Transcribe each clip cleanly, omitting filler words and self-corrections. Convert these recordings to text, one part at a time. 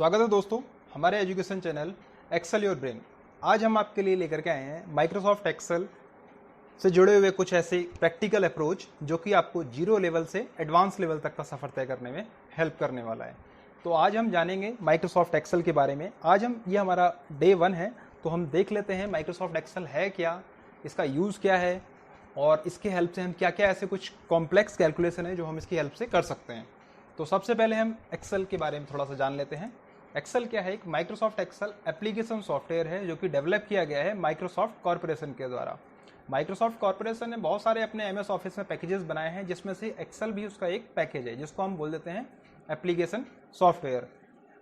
स्वागत है दोस्तों हमारे education channel Excel your brain. आज हम आपके लिए लेकर के आए हैं माइक्रोसॉफ्ट एक्सेल से जुड़े हुए कुछ ऐसे प्रैक्टिकल अप्रोच जो कि आपको जीरो लेवल से एडवांस लेवल तक का सफ़र तय करने में हेल्प करने वाला है। तो आज हम जानेंगे माइक्रोसॉफ्ट एक्सेल के बारे में। आज ये हमारा डे 1 है, तो हम देख लेते हैं माइक्रोसॉफ्ट एक्सेल है क्या, इसका यूज़ क्या है और इसके हेल्प से हम क्या क्या ऐसे कुछ कॉम्प्लेक्स कैलकुलेशन है जो हम इसकी हेल्प से कर सकते हैं। तो सबसे पहले हम एक्सेल के बारे में थोड़ा सा जान लेते हैं। एक्सेल क्या है? एक माइक्रोसॉफ्ट एक्सेल एप्लीकेशन सॉफ्टवेयर है जो कि डेवलप किया गया है माइक्रोसॉफ्ट कॉर्पोरेशन के द्वारा। माइक्रोसॉफ्ट कॉर्पोरेशन ने बहुत सारे अपने एमएस ऑफिस में पैकेजेस बनाए हैं, जिसमें से एक्सेल भी उसका एक पैकेज है जिसको हम बोल देते हैं एप्लीकेशन सॉफ्टवेयर।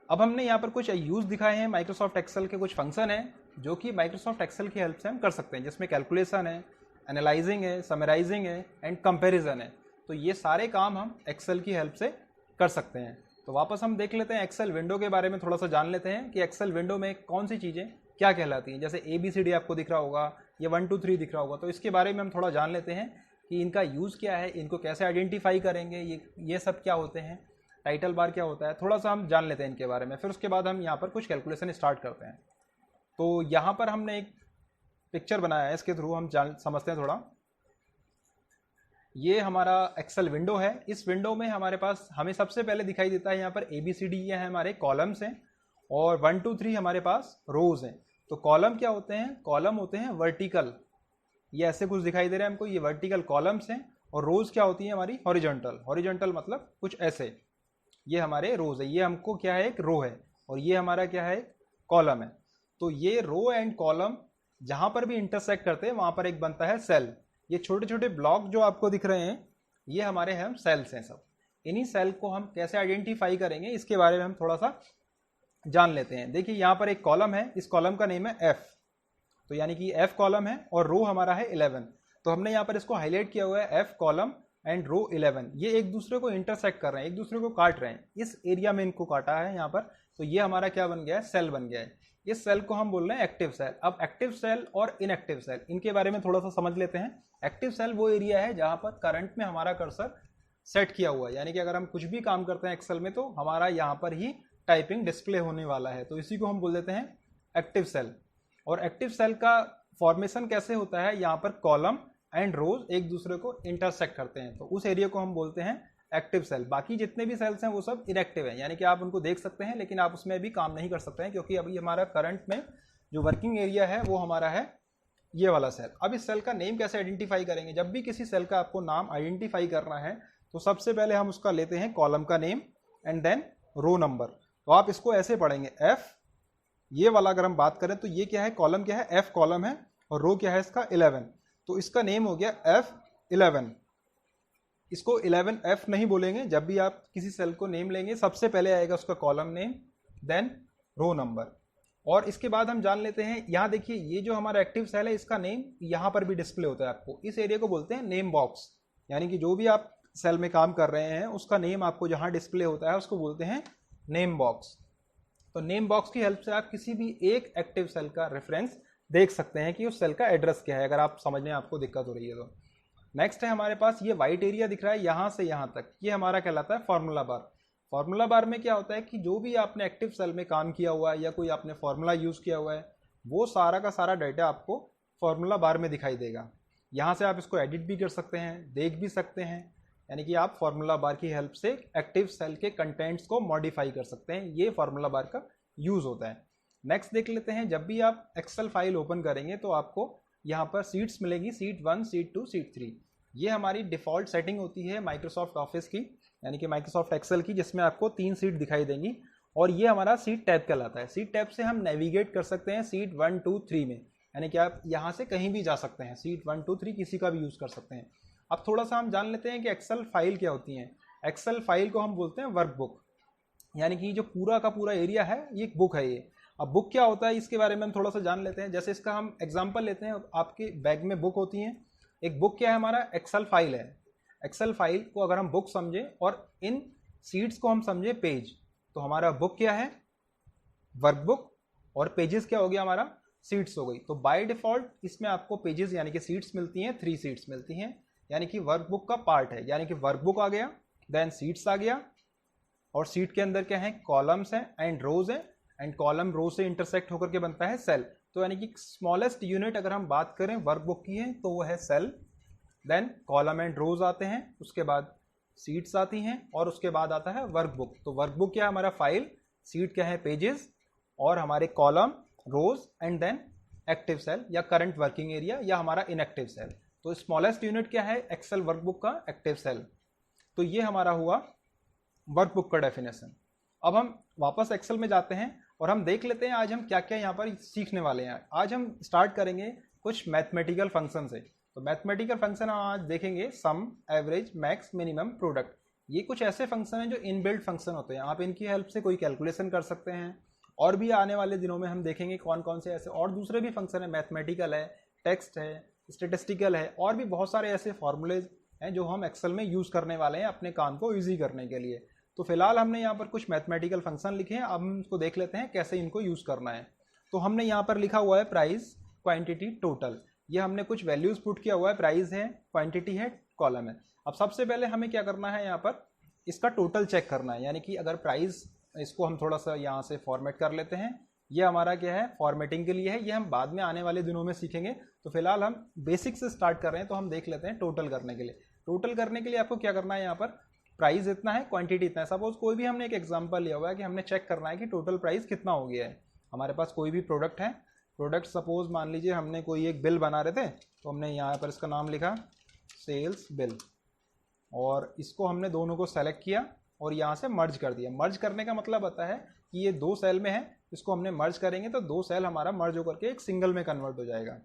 अब हमने यहाँ पर कुछ यूज़ दिखाए हैं माइक्रोसॉफ्ट एक्सेल के, कुछ फंक्शन हैं जो कि माइक्रोसॉफ्ट एक्सेल की हेल्प से हम कर सकते हैं, जिसमें कैलकुलेशन है, एनालाइजिंग है, समराइजिंग है एंड कंपेरिजन है। तो ये सारे काम हम एक्सेल की हेल्प से कर सकते हैं। तो वापस हम देख लेते हैं एक्सेल विंडो के बारे में, थोड़ा सा जान लेते हैं कि एक्सेल विंडो में कौन सी चीज़ें क्या कहलाती हैं। जैसे ABCD आपको दिख रहा होगा, ये 1 2 3 दिख रहा होगा, तो इसके बारे में हम थोड़ा जान लेते हैं कि इनका यूज़ क्या है, इनको कैसे आइडेंटिफाई करेंगे, ये सब क्या होते हैं, टाइटल बार क्या होता है, थोड़ा सा हम जान लेते हैं इनके बारे में। फिर उसके बाद हम यहाँ पर कुछ कैलकुलेशन स्टार्ट करते हैं। तो यहाँ पर हमने एक पिक्चर बनाया है, इसके थ्रू हम समझते हैं थोड़ा। ये हमारा एक्सेल विंडो है। इस विंडो में हमारे पास हमें सबसे पहले दिखाई देता है यहाँ पर ABCD, ये है हमारे कॉलम्स हैं, और 1 2 3 हमारे पास रोज हैं। तो कॉलम क्या होते हैं? कॉलम होते हैं वर्टिकल, ये ऐसे कुछ दिखाई दे रहा है हमको, ये वर्टिकल कॉलम्स हैं। और रोज क्या होती है हमारी? हॉरिजॉन्टल। हॉरिजॉन्टल मतलब कुछ ऐसे, ये हमारे रोज है, ये हमको क्या है, एक रो है, और ये हमारा क्या है, कॉलम है। तो ये रो एंड कॉलम जहां पर भी इंटरसेक्ट करते हैं वहां पर एक बनता है सेल। ये छोटे छोटे ब्लॉक जो आपको दिख रहे हैं ये हमारे हम सेल्स हैं सब। इन्हीं सेल को हम कैसे आइडेंटिफाई करेंगे इसके बारे में हम थोड़ा सा जान लेते हैं। देखिए यहाँ पर एक कॉलम है, इस कॉलम का नेम है F, तो यानी कि F कॉलम है और रो हमारा है 11। तो हमने यहाँ पर इसको हाईलाइट किया हुआ है F कॉलम एंड रो 11। ये एक दूसरे को इंटरसेक्ट कर रहे हैं, एक दूसरे को काट रहे हैं, इस एरिया में इनको काटा है यहाँ पर। तो ये हमारा क्या बन गया है? सेल बन गया है। इस सेल को हम बोल रहे हैं एक्टिव सेल। अब एक्टिव सेल और इनएक्टिव सेल, इनके बारे में थोड़ा सा समझ लेते हैं। एक्टिव सेल वो एरिया है जहां पर करंट में हमारा कर्सर सेट किया हुआ है, यानी कि अगर हम कुछ भी काम करते हैं एक्सेल में तो हमारा यहाँ पर ही टाइपिंग डिस्प्ले होने वाला है, तो इसी को हम बोल देते हैं एक्टिव सेल। और एक्टिव सेल का फॉर्मेशन कैसे होता है? यहाँ पर कॉलम एंड रोज एक दूसरे को इंटरसेक्ट करते हैं, तो उस एरिया को हम बोलते हैं एक्टिव सेल। बाकी जितने भी सेल्स हैं वो सब इनएक्टिव हैं, यानी कि आप उनको देख सकते हैं लेकिन आप उसमें भी काम नहीं कर सकते हैं, क्योंकि अभी हमारा करंट में जो वर्किंग एरिया है वो हमारा है ये वाला सेल। अब इस सेल का नेम कैसे आइडेंटिफाई करेंगे? जब भी किसी सेल का आपको नाम आइडेंटिफाई करना है तो सबसे पहले हम उसका लेते हैं कॉलम का name and then row number. तो आप इसको ऐसे पढ़ेंगे F, ये वाला अगर हम बात करें तो ये क्या है, कॉलम क्या है, F कॉलम है, और रो क्या है इसका 11। तो इसका नेम हो गया F11। इसको 11F नहीं बोलेंगे, जब भी आप किसी सेल को नेम लेंगे सबसे पहले आएगा उसका column name then row number. और इसके बाद हम जान लेते हैं, यहाँ देखिए ये जो हमारा एक्टिव सेल है इसका नेम यहाँ पर भी डिस्प्ले होता है आपको, इस एरिया को बोलते हैं नेम बॉक्स। यानी कि जो भी आप सेल में काम कर रहे हैं उसका नेम आपको जहाँ डिस्प्ले होता है उसको बोलते हैं नेम बॉक्स। तो नेम बॉक्स की हेल्प से आप किसी भी एक एक्टिव सेल का रेफरेंस देख सकते हैं कि उस सेल का एड्रेस क्या है, अगर आप समझने आपको दिक्कत हो रही है तो। नेक्स्ट है हमारे पास ये वाइट एरिया दिख रहा है यहाँ से यहाँ तक, ये हमारा कहलाता है फॉर्मूला बार। फॉर्मूला बार में क्या होता है कि जो भी आपने एक्टिव सेल में काम किया हुआ है या कोई आपने फॉर्मूला यूज़ किया हुआ है वो सारा का सारा डाटा आपको फॉर्मूला बार में दिखाई देगा। यहाँ से आप इसको एडिट भी कर सकते हैं, देख भी सकते हैं, यानी कि आप फॉर्मूला बार की हेल्प से एक्टिव सेल के कंटेंट्स को मॉडिफाई कर सकते हैं। ये फॉर्मूला बार का यूज़ होता है। नेक्स्ट देख लेते हैं, जब भी आप एक्सेल फाइल ओपन करेंगे तो आपको यहाँ पर सीट्स मिलेगी, सीट 1, सीट 2, सीट 3। ये हमारी डिफ़ॉल्ट सेटिंग होती है माइक्रोसॉफ्ट ऑफिस की, यानी कि माइक्रोसॉफ्ट एक्सेल की, जिसमें आपको 3 सीट दिखाई देंगी। और ये हमारा सीट टैब कहलाता है। सीट टैब से हम नेविगेट कर सकते हैं सीट 1 2 3 में, यानी कि आप यहाँ से कहीं भी जा सकते हैं, सीट 1 2 3 किसी का भी यूज़ कर सकते हैं। अब थोड़ा सा हम जान लेते हैं कि एक्सेल फाइल क्या होती हैं। एक्सेल फाइल को हम बोलते हैं वर्कबुक, यानी कि जो पूरा का पूरा एरिया है ये एक बुक है ये। अब बुक क्या होता है इसके बारे में हम थोड़ा सा जान लेते हैं। जैसे इसका हम एग्जाम्पल लेते हैं, आपके बैग में बुक होती हैं, एक बुक क्या है हमारा, एक्सेल फाइल है। एक्सेल फाइल को अगर हम बुक समझे और इन सीट्स को हम समझे पेज, तो हमारा बुक क्या है, वर्कबुक, और पेजेस क्या हो गया हमारा, सीट्स हो गई। तो बाय डिफॉल्ट इसमें आपको पेजेस यानी कि सीट्स मिलती हैं, 3 सीट्स मिलती हैं, यानी कि वर्कबुक का पार्ट है। यानी कि वर्कबुक आ गया, देन सीट्स आ गया, और सीट के अंदर क्या है, कॉलम्स हैं एंड रोज हैं, एंड कॉलम रो से इंटरसेक्ट होकर के बनता है सेल। तो यानी कि स्मॉलेस्ट यूनिट अगर हम बात करें वर्कबुक की है तो वो है सेल, देन कॉलम एंड रोज आते हैं, उसके बाद सीट्स आती हैं, और उसके बाद आता है वर्कबुक। तो वर्कबुक क्या है हमारा फाइल, सीट क्या है पेजेस, और हमारे column rows, and then active cell या करंट वर्किंग एरिया या हमारा इनएक्टिव सेल। तो स्मॉलेस्ट यूनिट क्या है, एक्सेल वर्कबुक का एक्टिव सेल। तो ये हमारा हुआ वर्कबुक का डेफिनेशन। अब हम वापस एक्सेल में जाते हैं और हम देख लेते हैं आज हम क्या क्या यहाँ पर सीखने वाले हैं। आज हम स्टार्ट करेंगे कुछ मैथमेटिकल फंक्शन से। तो मैथमेटिकल फंक्शन हम आज देखेंगे सम, एवरेज, मैक्स, मिनिमम, प्रोडक्ट। ये कुछ ऐसे फंक्शन हैं जो इनबिल्ट फंक्शन होते हैं, आप इनकी हेल्प से कोई कैलकुलेशन कर सकते हैं। और भी आने वाले दिनों में हम देखेंगे कौन कौन से ऐसे और दूसरे भी फंक्शन है, मैथमेटिकल है, टेक्स्ट है, स्टेटिस्टिकल है, और भी बहुत सारे ऐसे फॉर्मूलेज हैं जो हम एक्सेल में यूज़ करने वाले हैं अपने काम को ईजी करने के लिए। तो फिलहाल हमने यहाँ पर कुछ मैथमेटिकल फंक्शन लिखे हैं, अब हम इसको देख लेते हैं कैसे इनको यूज़ करना है। तो हमने यहाँ पर लिखा हुआ है प्राइस, क्वांटिटी, टोटल। ये हमने कुछ वैल्यूज़ पुट किया हुआ है, प्राइस है, क्वांटिटी है, कॉलम है। अब सबसे पहले हमें क्या करना है, यहाँ पर इसका टोटल चेक करना है। यानी कि अगर प्राइस, इसको हम थोड़ा सा यहाँ से फॉर्मेट कर लेते हैं। ये हमारा क्या है, फॉर्मेटिंग के लिए है, ये हम बाद में आने वाले दिनों में सीखेंगे। तो फिलहाल हम बेसिक से स्टार्ट कर रहे हैं, तो हम देख लेते हैं टोटल करने के लिए। टोटल करने के लिए आपको क्या करना है, यहाँ पर प्राइस इतना है, क्वांटिटी इतना है। सपोज कोई भी हमने एक एग्जांपल लिया हुआ है कि हमने चेक करना है कि टोटल प्राइस कितना हो गया है। हमारे पास कोई भी प्रोडक्ट है, प्रोडक्ट सपोज मान लीजिए हमने कोई एक बिल बना रहे थे, तो हमने यहाँ पर इसका नाम लिखा सेल्स बिल, और इसको हमने दोनों को सेलेक्ट किया और यहाँ से मर्ज कर दिया। मर्ज करने का मतलब होता है कि ये दो सेल में है, इसको हमने मर्ज करेंगे तो दो सेल हमारा मर्ज होकर के एक सिंगल में कन्वर्ट हो जाएगा,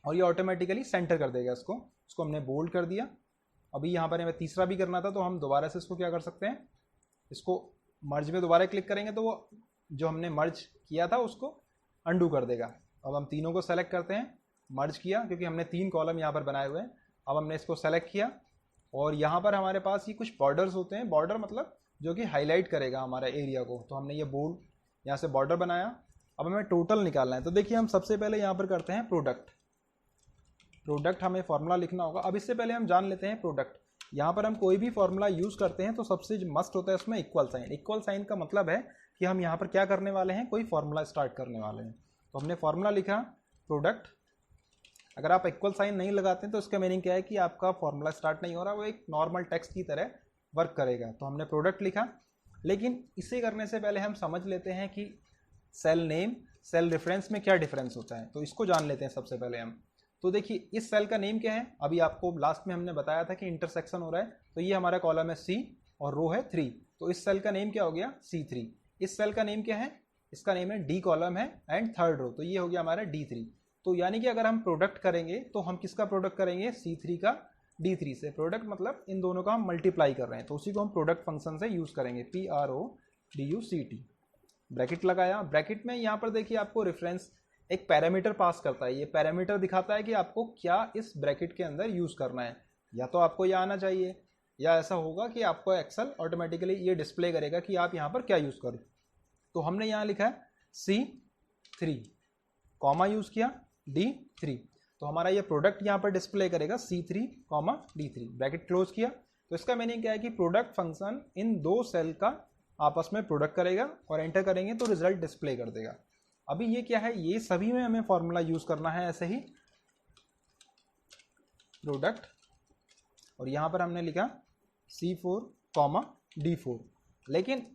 और ये ऑटोमेटिकली सेंटर कर देगा इसको हमने बोल्ड कर दिया। अभी यहाँ पर हमें तीसरा भी करना था, तो हम दोबारा से इसको क्या कर सकते हैं, इसको मर्ज में दोबारा क्लिक करेंगे तो वो जो हमने मर्ज किया था उसको अंडू कर देगा। अब हम तीनों को सेलेक्ट करते हैं, मर्ज किया क्योंकि हमने 3 कॉलम यहाँ पर बनाए हुए हैं। अब हमने इसको सेलेक्ट किया और यहाँ पर हमारे पास ये कुछ बॉर्डर्स होते हैं, बॉर्डर मतलब जो कि हाईलाइट करेगा हमारा एरिया को। तो हमने ये बोल्ड यहाँ से बॉर्डर बनाया। अब हमें टोटल निकालना है, तो देखिए हम सबसे पहले यहाँ पर करते हैं प्रोडक्ट हमें फॉर्मूला लिखना होगा। अब इससे पहले हम जान लेते हैं प्रोडक्ट। यहाँ पर हम कोई भी फॉर्मूला यूज़ करते हैं तो सबसे जो मस्ट होता है उसमें इक्वल साइन। इक्वल साइन का मतलब है कि हम यहाँ पर क्या करने वाले हैं, कोई फॉर्मूला स्टार्ट करने वाले हैं। तो हमने फॉर्मूला लिखा प्रोडक्ट। अगर आप इक्वल साइन नहीं लगाते हैं तो इसका मीनिंग क्या है कि आपका फॉर्मूला स्टार्ट नहीं हो रहा, वो एक नॉर्मल टेक्स्ट की तरह वर्क करेगा। तो हमने प्रोडक्ट लिखा, लेकिन इसे करने से पहले हम समझ लेते हैं कि सेल नेम, सेल रेफरेंस में क्या डिफरेंस होता है। तो इसको जान लेते हैं सबसे पहले हम। तो देखिए इस सेल का नेम क्या है, अभी आपको लास्ट में हमने बताया था कि इंटरसेक्शन हो रहा है, तो ये हमारा कॉलम है C और रो है 3। तो इस सेल का नेम क्या हो गया, C3। इस सेल का नेम क्या है, इसका नेम है D कॉलम है एंड थर्ड रो, तो ये हो गया हमारा D3। तो यानी कि अगर हम प्रोडक्ट करेंगे तो हम किसका प्रोडक्ट करेंगे, C3 का D3 से। प्रोडक्ट मतलब इन दोनों का हम मल्टीप्लाई कर रहे हैं, तो उसी को हम प्रोडक्ट फंक्शन से यूज़ करेंगे, PRODUCT। ब्रैकेट लगाया, ब्रैकेट में यहाँ पर देखिए आपको रेफरेंस एक पैरामीटर पास करता है। ये पैरामीटर दिखाता है कि आपको क्या इस ब्रैकेट के अंदर यूज़ करना है। या तो आपको ये आना चाहिए, या ऐसा होगा कि आपको एक्सेल ऑटोमेटिकली ये डिस्प्ले करेगा कि आप यहाँ पर क्या यूज़ करें। तो हमने यहाँ लिखा है C3, कॉमा यूज़ किया D3, तो हमारा ये प्रोडक्ट यहाँ पर डिस्प्ले करेगा C3, D3, ब्रैकेट क्लोज किया। तो इसका मीनिंग क्या है कि प्रोडक्ट फंक्शन इन दो सेल का आपस में प्रोडक्ट करेगा और एंटर करेंगे तो रिजल्ट डिस्प्ले कर देगा। अभी ये क्या है, ये सभी में हमें फॉर्मूला यूज़ करना है ऐसे ही, प्रोडक्ट, और यहाँ पर हमने लिखा C4, D4। लेकिन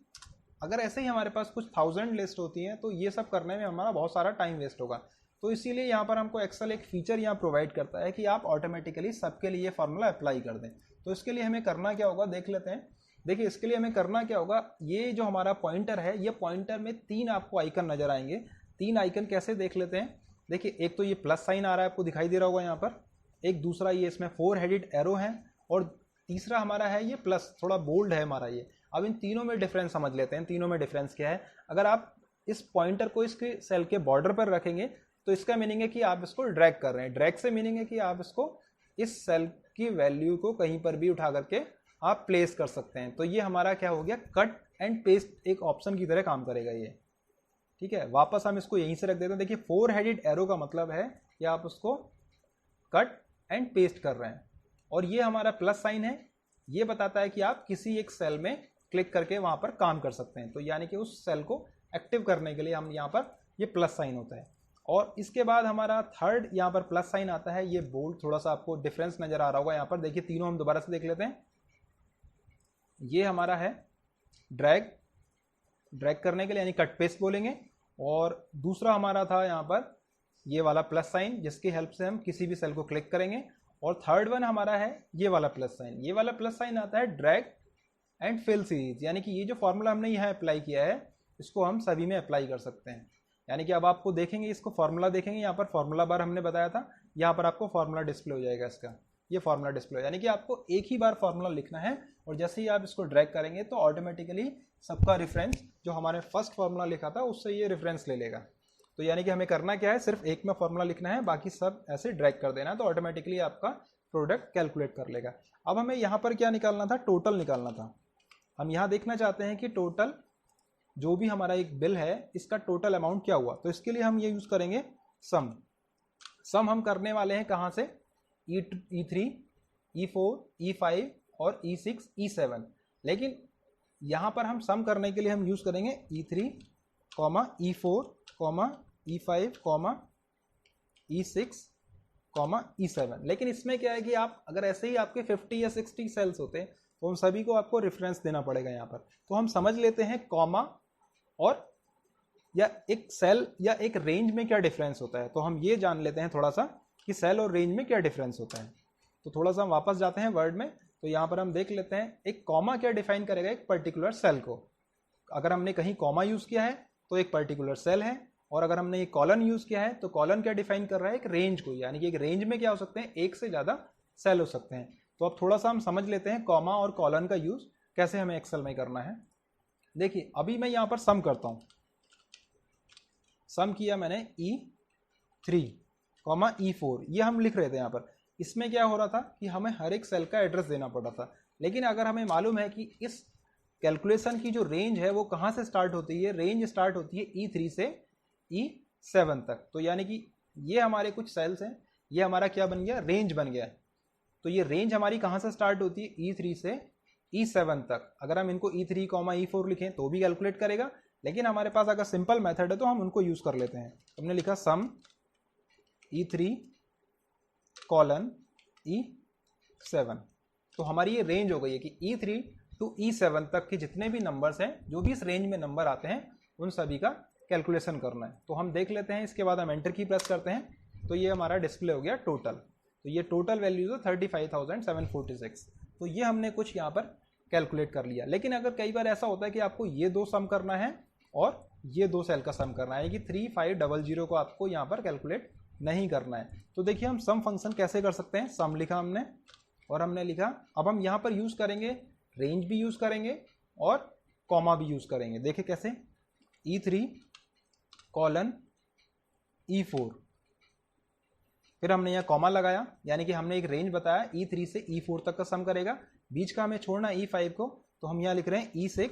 अगर ऐसे ही हमारे पास कुछ 1000 लिस्ट होती हैं तो ये सब करने में हमारा बहुत सारा टाइम वेस्ट होगा। तो इसीलिए यहाँ पर हमको एक्सेल एक फीचर यहाँ प्रोवाइड करता है कि आप ऑटोमेटिकली सबके लिए फॉर्मूला अप्लाई कर दें। तो इसके लिए हमें करना क्या होगा, देख लेते हैं। देखिए इसके लिए हमें करना क्या होगा, ये जो हमारा पॉइंटर है, ये पॉइंटर में 3 आपको आइकन नजर आएंगे। 3 आइकन कैसे देख लेते हैं, देखिए एक तो ये प्लस साइन आ रहा है, आपको दिखाई दे रहा होगा यहाँ पर। एक दूसरा ये इसमें 4 हेडेड एरो है, और तीसरा हमारा है ये प्लस, थोड़ा बोल्ड है हमारा ये। अब इन तीनों में डिफरेंस समझ लेते हैं। तीनों में डिफरेंस क्या है, अगर आप इस पॉइंटर को इसके सेल के बॉर्डर पर रखेंगे तो इसका मीनिंग है कि आप इसको ड्रैग कर रहे हैं। ड्रैग से मीनिंग है कि आप इसको इस सेल की वैल्यू को कहीं पर भी उठा करके आप प्लेस कर सकते हैं। तो ये हमारा क्या हो गया, कट एंड पेस्ट एक ऑप्शन की तरह काम करेगा ये, ठीक है। वापस हम इसको यहीं से रख देते हैं। देखिए 4 हेडेड एरो का मतलब है कि आप उसको कट एंड पेस्ट कर रहे हैं, और ये हमारा प्लस साइन है, ये बताता है कि आप किसी एक सेल में क्लिक करके वहाँ पर काम कर सकते हैं। तो यानी कि उस सेल को एक्टिव करने के लिए हम यहाँ पर ये प्लस साइन होता है। और इसके बाद हमारा थर्ड यहाँ पर प्लस साइन आता है, ये बोल्ड, थोड़ा सा आपको डिफरेंस नजर आ रहा होगा यहाँ पर। देखिए तीनों हम दोबारा से देख लेते हैं। ये हमारा है ड्रैग, ड्रैग करने के लिए यानी कट पेस्ट बोलेंगे। और दूसरा हमारा था यहाँ पर ये वाला प्लस साइन, जिसकी हेल्प से हम किसी भी सेल को क्लिक करेंगे। और थर्ड वन हमारा है ये वाला प्लस साइन। ये वाला प्लस साइन आता है ड्रैग एंड फिल सीरीज, यानी कि ये जो फॉर्मूला हमने यहाँ अप्लाई किया है इसको हम सभी में अप्लाई कर सकते हैं। यानी कि अब आपको देखेंगे, इसको फॉर्मूला देखेंगे, यहाँ पर फॉर्मूला बार हमने बताया था, यहाँ पर आपको फॉर्मूला डिस्प्ले हो जाएगा इसका, ये फॉर्मूला डिस्प्ले, यानी कि आपको एक ही बार फॉर्मूला लिखना है और जैसे ही आप इसको ड्रैग करेंगे तो ऑटोमेटिकली सबका रेफरेंस जो हमारे फर्स्ट फॉर्मूला लिखा था उससे ये रेफरेंस ले लेगा। तो यानी कि हमें करना क्या है, सिर्फ एक में फॉर्मूला लिखना है, बाकी सब ऐसे ड्रैग कर देना है, तो ऑटोमेटिकली आपका प्रोडक्ट कैलकुलेट कर लेगा। अब हमें यहाँ पर क्या निकालना था, टोटल निकालना था। हम यहाँ देखना चाहते हैं कि टोटल जो भी हमारा एक बिल है इसका टोटल अमाउंट क्या हुआ। तो इसके लिए हम ये यूज करेंगे सम। सम हम करने वाले हैं कहाँ से, E3, E4, E5 और E6, E7। लेकिन यहाँ पर हम सम करने के लिए हम यूज करेंगे E3, E4, E5, E6, E7। लेकिन इसमें क्या है कि आप अगर ऐसे ही आपके 50 या 60 सेल्स होते हैं तो उन सभी को आपको रेफरेंस देना पड़ेगा यहाँ पर। तो हम समझ लेते हैं कॉमा और या एक सेल या एक रेंज में क्या डिफरेंस होता है। तो हम ये जान लेते हैं थोड़ा सा कि सेल और रेंज में क्या डिफरेंस होता है। तो थोड़ा सा हम वापस जाते हैं वर्ड में, तो यहाँ पर हम देख लेते हैं एक कॉमा क्या डिफाइन करेगा एक पर्टिकुलर सेल को। अगर हमने कहीं कॉमा यूज किया है तो एक पर्टिकुलर सेल है, और अगर हमने ये कॉलन यूज किया है तो कॉलन क्या डिफाइन कर रहा है, एक रेंज को, यानी कि एक रेंज में क्या हो सकते हैं, एक से ज्यादा सेल हो सकते हैं। तो अब थोड़ा सा हम समझ लेते हैं कॉमा और कॉलन का यूज कैसे हमें एक्सेल में करना है। देखिए अभी मैं यहाँ पर सम करता हूँ, सम किया मैंने E3, E4, ये हम लिख रहे थे यहाँ पर। इसमें क्या हो रहा था कि हमें हर एक सेल का एड्रेस देना पड़ रहा था। लेकिन अगर हमें मालूम है कि इस कैलकुलेशन की जो रेंज है वो कहाँ से स्टार्ट होती है, रेंज स्टार्ट होती है E3 से E7 तक। तो यानी कि ये हमारे कुछ सेल्स हैं, ये हमारा क्या बन गया, रेंज बन गया है। तो ये रेंज हमारी कहाँ से स्टार्ट होती है, E3 से E7 तक। अगर हम इनको E3, E4 लिखें तो भी कैलकुलेट करेगा, लेकिन हमारे पास अगर सिंपल मेथड है तो हम उनको यूज कर लेते हैं। हमने लिखा सम E3, E7, तो हमारी ये रेंज हो गई है कि E3 to E7 तक के जितने भी नंबर्स हैं, जो भी इस रेंज में नंबर आते हैं, उन सभी का कैलकुलेशन करना है। तो हम देख लेते हैं, इसके बाद हम एंटर की प्रेस करते हैं तो ये हमारा डिस्प्ले हो गया टोटल। तो ये टोटल वैल्यूज है 35,746। तो ये हमने कुछ यहाँ पर कैलकुलेट कर लिया। लेकिन अगर कई बार ऐसा होता है कि आपको ये दो सम करना है और ये दो सेल का सम करना है, कि 3500 को आपको यहाँ पर कैलकुलेट नहीं करना है। तो देखिए हम सम फंक्शन कैसे कर सकते हैं। सम लिखा हमने और हमने लिखा, अब हम यहाँ पर यूज करेंगे रेंज भी यूज करेंगे और कॉमा भी यूज करेंगे। देखिए कैसे, E3, E4, फिर हमने यहाँ कॉमा लगाया, यानी कि हमने एक रेंज बताया E3 से E4 तक का सम करेगा। बीच का हमें छोड़ना E5 को, तो हम यहाँ लिख रहे हैं E6,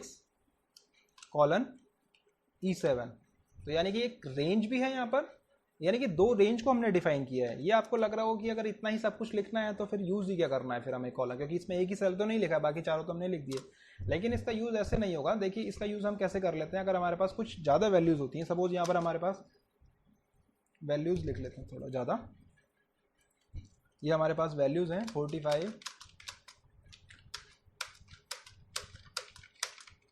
E7। तो यानी कि एक रेंज भी है यहाँ पर, यानी कि दो रेंज को हमने डिफाइन किया है। ये आपको लग रहा हो कि अगर इतना ही सब कुछ लिखना है तो फिर यूज ही क्या करना है फिर हमें कॉलम, क्योंकि इसमें एक ही सेल तो नहीं लिखा, बाकी चारों तो हमने लिख दिए। लेकिन इसका यूज ऐसे नहीं होगा। देखिए इसका यूज हम कैसे कर लेते हैं, अगर हमारे पास कुछ ज़्यादा वैल्यूज होती हैं, सपोज यहाँ पर हमारे पास वैल्यूज लिख लेते हैं थोड़ा ज़्यादा, ये हमारे पास वैल्यूज हैं 45।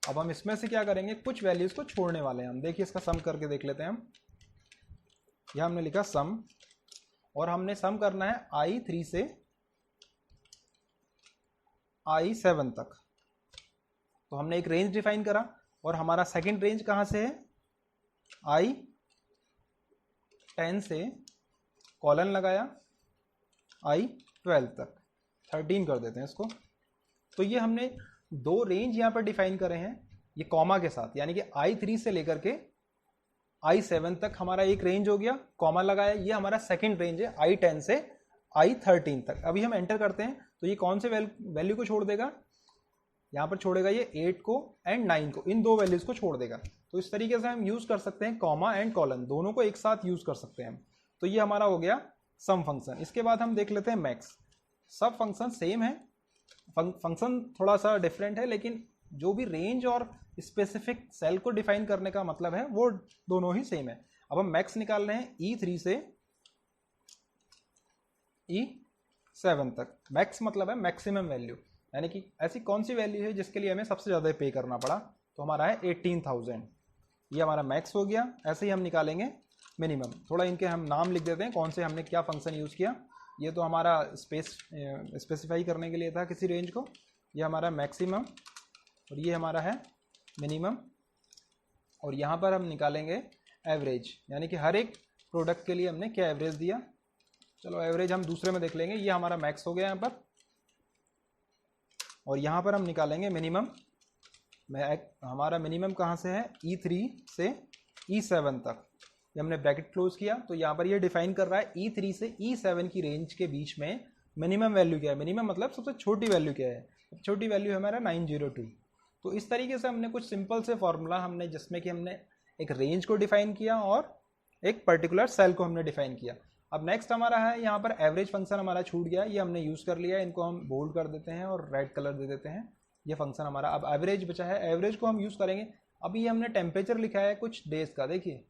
अब हम इसमें से क्या करेंगे, कुछ वैल्यूज को छोड़ने वाले हैं हम। देखिए इसका सम करके देख लेते हैं हम। यह हमने लिखा सम, और हमने सम करना है I3 से I7 तक। तो हमने एक रेंज डिफाइन करा और हमारा सेकंड रेंज कहां से है, I10 से कॉलन लगाया I12 तक, 13 कर देते हैं इसको। तो ये हमने दो रेंज यहां पर डिफाइन करे हैं ये कॉमा के साथ, यानी कि I3 से लेकर के I7 तक हमारा एक रेंज हो गया, कॉमा लगाया। ये हमारा सेकंड रेंज है I10 से I13 तक। अभी हम एंटर करते हैं तो ये कौन से वैल्यू को छोड़ देगा, यहाँ पर छोड़ेगा ये 8 को एंड 9 को, इन दो वैल्यूज को छोड़ देगा। तो इस तरीके से हम यूज कर सकते हैं कॉमा एंड कॉलन, दोनों को एक साथ यूज कर सकते हैं हम। तो ये हमारा हो गया सम फंक्शन। इसके बाद हम देख लेते हैं मैक्स। सब फंक्शन सेम है, फंक्शन थोड़ा सा डिफरेंट है, लेकिन जो भी रेंज और स्पेसिफिक सेल को डिफाइन करने का मतलब है वो दोनों ही सेम है। अब हम मैक्स निकाल रहे हैं E3 से E7 तक। मैक्स मतलब है मैक्सिमम वैल्यू, यानी कि ऐसी कौन सी वैल्यू है जिसके लिए हमें सबसे ज़्यादा पे करना पड़ा, तो हमारा है 18,000। ये हमारा मैक्स हो गया। ऐसे ही हम निकालेंगे मिनिमम। थोड़ा इनके हम नाम लिख देते हैं कौन से हमने क्या फंक्शन यूज़ किया। ये तो हमारा स्पेसिफाई करने के लिए था किसी रेंज को। ये हमारा मैक्सिमम और ये हमारा है मिनिमम। और यहाँ पर हम निकालेंगे एवरेज, यानी कि हर एक प्रोडक्ट के लिए हमने क्या एवरेज दिया। चलो एवरेज हम दूसरे में देख लेंगे। ये हमारा मैक्स हो गया यहाँ पर, और यहाँ पर हम निकालेंगे मिनिमम। हमारा मिनिमम कहाँ से है, E3 से E7 तक। ये हमने ब्रैकेट क्लोज किया, तो यहाँ पर ये डिफाइन कर रहा है E3 से E7 की रेंज के बीच में मिनिमम वैल्यू क्या है। मिनिमम मतलब सबसे छोटी वैल्यू क्या है, छोटी वैल्यू है हमारा 902। तो इस तरीके से हमने कुछ सिंपल से फॉर्मूला हमने जिसमें कि हमने एक रेंज को डिफाइन किया और एक पर्टिकुलर सेल को हमने डिफाइन किया। अब नेक्स्ट हमारा है यहाँ पर एवरेज फंक्शन हमारा छूट गया, ये हमने यूज़ कर लिया। इनको हम बोल्ड कर देते हैं और रेड कलर दे देते हैं। ये फंक्शन हमारा अब एवरेज बचा है, एवरेज को हम यूज़ करेंगे। अभी ये हमने टेम्परेचर लिखा है कुछ डेज का, देखिए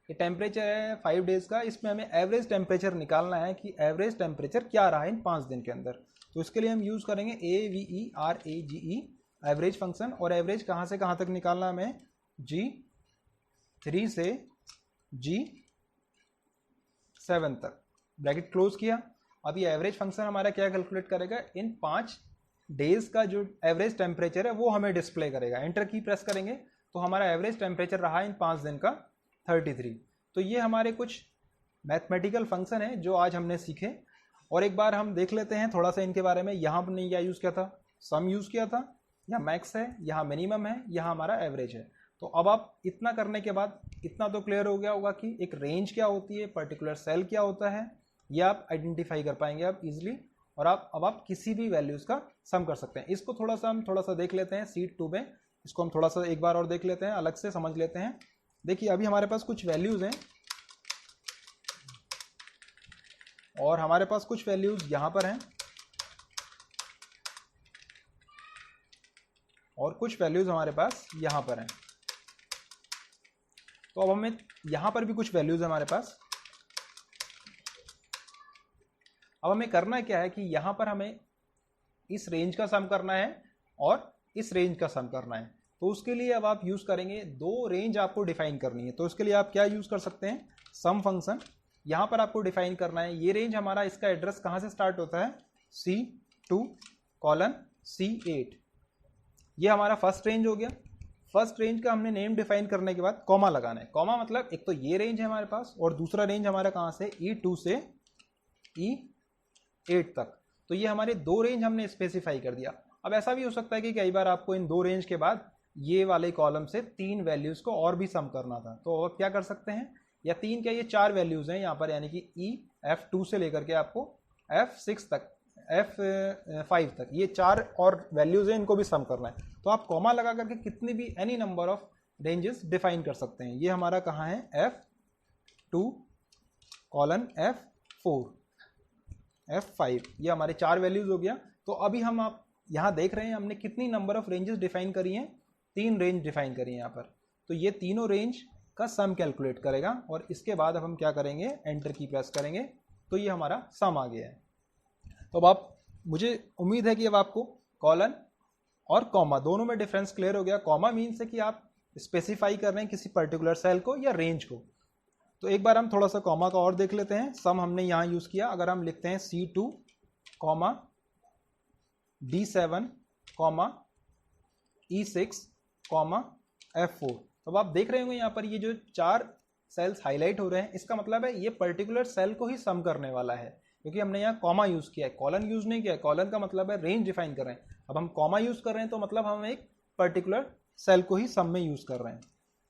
ये टेम्परेचर है 5 डेज का। इसमें हमें एवरेज टेम्परेचर निकालना है कि एवरेज टेम्परेचर क्या रहा है इन 5 दिन के अंदर। तो इसके लिए हम यूज़ करेंगे AVERAGE एवरेज फंक्शन। और एवरेज कहाँ से कहाँ तक निकालना है हमें, G3 से G7 तक। ब्रैकेट क्लोज किया। अब ये एवरेज फंक्शन हमारा क्या कैलकुलेट करेगा, इन 5 डेज का जो एवरेज टेम्परेचर है वो हमें डिस्प्ले करेगा। एंटर की प्रेस करेंगे तो हमारा एवरेज टेम्परेचर रहा इन 5 दिन का 33। तो ये हमारे कुछ मैथमेटिकल फंक्शन है जो आज हमने सीखे। और एक बार हम देख लेते हैं थोड़ा सा इनके बारे में। यहाँ हमने क्या यूज़ किया था, सम यूज़ किया था। यहाँ मैक्स है, यहाँ मिनिमम है, यहाँ हमारा एवरेज है। तो अब आप इतना करने के बाद इतना तो क्लियर हो गया होगा कि एक रेंज क्या होती है, पर्टिकुलर सेल क्या होता है, ये आप आइडेंटिफाई कर पाएंगे आप इजीली। और अब आप किसी भी वैल्यूज़ का सम कर सकते हैं। इसको हम थोड़ा सा देख लेते हैं शीट 2 में। इसको हम थोड़ा सा एक बार और देख लेते हैं, अलग से समझ लेते हैं। देखिए अभी हमारे पास कुछ वैल्यूज़ हैं और हमारे पास कुछ वैल्यूज़ यहाँ पर हैं और कुछ वैल्यूज़ हमारे पास यहाँ पर हैं। तो अब हमें यहाँ पर भी कुछ वैल्यूज़ है हमारे पास। अब हमें करना क्या है कि यहाँ पर हमें इस रेंज का सम करना है और इस रेंज का सम करना है। तो उसके लिए अब आप यूज़ करेंगे, 2 रेंज आपको डिफाइन करनी है। तो उसके लिए आप क्या यूज़ कर सकते हैं, सम फंक्शन। यहाँ पर आपको डिफाइन करना है ये रेंज हमारा, इसका एड्रेस कहाँ से स्टार्ट होता है, C2:C8। ये हमारा फर्स्ट रेंज हो गया। फर्स्ट रेंज का हमने नेम डिफाइन करने के बाद कॉमा लगाना है। कॉमा मतलब एक तो ये रेंज है हमारे पास और दूसरा रेंज हमारा कहाँ से, E2 से E8 तक। तो ये हमारे 2 रेंज हमने स्पेसिफाई कर दिया। अब ऐसा भी हो सकता है कि कई बार आपको इन 2 रेंज के बाद ये वाले कॉलम से 3 वैल्यूज़ को और भी सम करना था। तो आप क्या कर सकते हैं, या 3 क्या, ये 4 वैल्यूज़ हैं यहाँ पर, यानी कि F2 से लेकर के आपको F6 तक, F5 तक, ये 4 और वैल्यूज़ हैं, इनको भी सम करना है। तो आप कॉमा लगा करके कितनी भी any number of ranges define कर सकते हैं। ये हमारा कहाँ है, F2:F4 F5, ये हमारे 4 वैल्यूज़ हो गया। तो अभी हम आप यहाँ देख रहे हैं हमने कितनी नंबर ऑफ रेंजेस डिफाइन करी हैं, 3 रेंज डिफाइन करी हैं यहाँ पर। तो ये तीनों रेंज का सम कैलकुलेट करेगा और इसके बाद अब हम क्या करेंगे, एंटर की प्रेस करेंगे तो ये हमारा सम आ गया है। तो अब आप, मुझे उम्मीद है कि अब आपको कॉलन और कॉमा दोनों में डिफरेंस क्लियर हो गया। कॉमा मीन्स है कि आप स्पेसिफाई कर रहे हैं किसी पर्टिकुलर सेल को या रेंज को। तो एक बार हम थोड़ा सा कॉमा का और देख लेते हैं। सम हमने यहाँ यूज़ किया। अगर हम लिखते हैं C2, D7, E6, F4, तो आप देख रहे होंगे यहाँ पर ये जो 4 सेल्स हाईलाइट हो रहे हैं, इसका मतलब है ये पर्टिकुलर सेल को ही सम करने वाला है, क्योंकि हमने यहाँ कॉमा यूज़ किया है, कॉलन यूज़ नहीं किया है। कॉलन का मतलब है रेंज डिफाइन कर रहे हैं। अब हम कॉमा यूज़ कर रहे हैं तो मतलब हम एक पर्टिकुलर सेल को ही सम में यूज़ कर रहे हैं।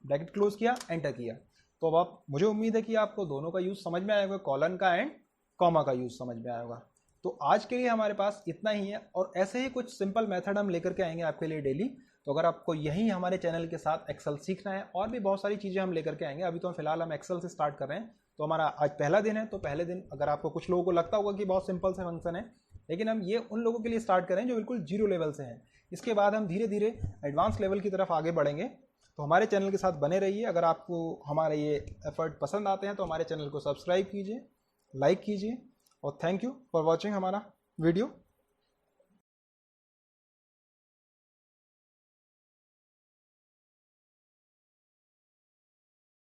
ब्रैकेट क्लोज किया, एंटर किया। तो अब आप, मुझे उम्मीद है कि आपको दोनों का यूज़ समझ में आया होगा, कॉलन का एंड कॉमा का यूज़ समझ में आया होगा। तो आज के लिए हमारे पास इतना ही है और ऐसे ही कुछ सिंपल मेथड हम लेकर के आएंगे आपके लिए डेली। तो अगर आपको यही हमारे चैनल के साथ एक्सेल सीखना है, और भी बहुत सारी चीज़ें हम लेकर के आएंगे। अभी तो फिलहाल हम एक्सेल से स्टार्ट कर रहे हैं। तो हमारा आज पहला दिन है, तो पहले दिन अगर आपको, कुछ लोगों को लगता होगा कि बहुत सिंपल से फंक्शन है, लेकिन हम ये उन लोगों के लिए स्टार्ट करें जो बिल्कुल जीरो लेवल से हैं। इसके बाद हम धीरे धीरे एडवांस लेवल की तरफ आगे बढ़ेंगे। तो हमारे चैनल के साथ बने रहिए। अगर आपको हमारे ये एफर्ट पसंद आते हैं तो हमारे चैनल को सब्सक्राइब कीजिए, लाइक कीजिए, और थैंक यू फॉर वॉचिंग हमारा वीडियो।